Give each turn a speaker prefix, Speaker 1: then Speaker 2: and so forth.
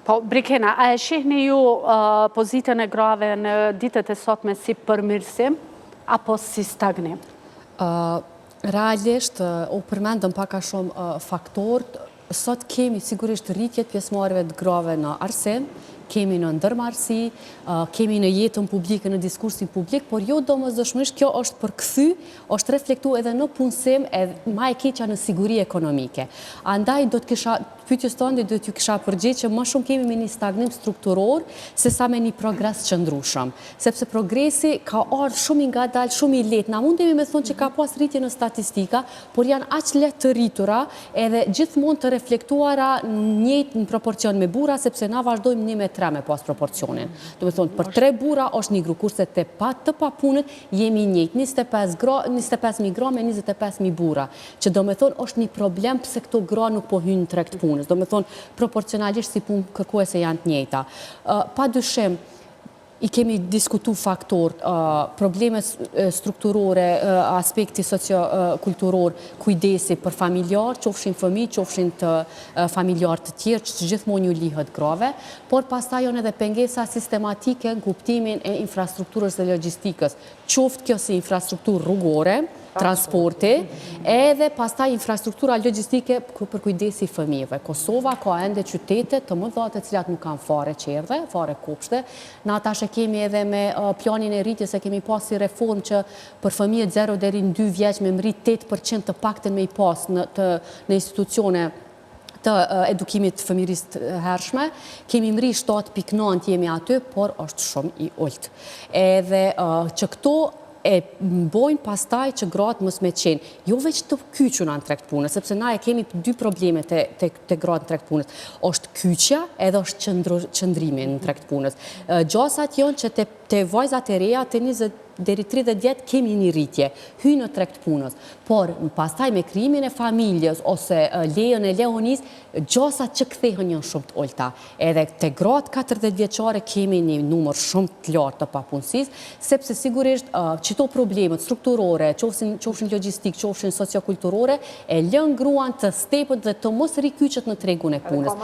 Speaker 1: Po, Brikena, a e shihni ju pozitën e grave në ditët e sotme si përmirësim, apo si stagnim?
Speaker 2: Realisht, u përmendëm paka shumë faktorët, sot kemi sigurisht rritjet pjesëmarrjeve të grave në arsim, kemi në ndërmarrësi, kemi në jetën publike, në diskursin publik, por jo domosdoshmërisht kjo është përkthy, është reflektuar edhe në punësim, edhe më e keqja në siguri ekonomike. Andaj do të kisha pyetjes tonë do t'ju kisha përgjigj që më shumë kemi me një stagnim strukturor se sa me një progres qëndrueshëm, sepse progresi ka ardhur shumë i ngadalë, shumë i lehtë. Na mundemi me thonë që ka pas rritje në statistika, por janë aq lehtë të rritura edhe gjithmonë të reflektuara njëjtë në proporcion me burra, sepse na vazhdojmë 1 me 3 me pas proporcionin. Do të thonë për 3 burra është një grup, kurse të papunët jemi njëjtë, 25.000 gra me 25.000 burra, që do me thonë është një problem pse këto gra nuk po hynë në treg të punës. Do me thonë, proporcionalisht si punë kërkuese janë të njëjta. Pa dyshim, i kemi diskutu faktorët, probleme strukturore, aspekti sociokulturor, kujdesi për familjar, qofshin fëmijë, qofshin të familjar të tjerë, që gjithmonë ju lihet grave, por pastaj janë edhe pengesa sistematike në kuptimin e infrastrukturës dhe logjistikës, qoftë kjo si infrastrukturë rrugore, transporti, edhe pastaj infrastruktura logjistike për kujdesi fëmijëve. Kosova ka ende qytete të mëdha të cilat nuk kanë fare qerdhe, fare kopshte. Na tash e kemi edhe me planin e rritjes e kemi pas si reformë që për fëmijët 0 deri në 2 vjeç me mrit 8% të paktën me i pas në institucione të edukimit fëmijërisë të hershme. Kemi mri 7.9 jemi aty, por është shumë i ulët. Edhe që këto e bojnë pastaj që gratë mos me qenë, jo veç të kyquna në treg të punës, sepse na e kemi 2 probleme të gratë në treg të punës. Është kyqja edhe është qëndrimi në treg të punës. Gjasat janë që të vajzat e reja të 20 deri 30 vjetë kemi një rritje, hynë në treg të punës, por pastaj me krijimin e familjes ose lejën e lehonis, gjasat që kthehen janë shumë të ulta. Edhe te gratë 40 vjeçare kemi një numër shumë të lartë të papunësisë, sepse sigurisht çdo problemet strukturore, qofshin logjistik, qofshin sociokulturore, e lën gruan të stepët dhe të mos rikyqet në tregun e punës.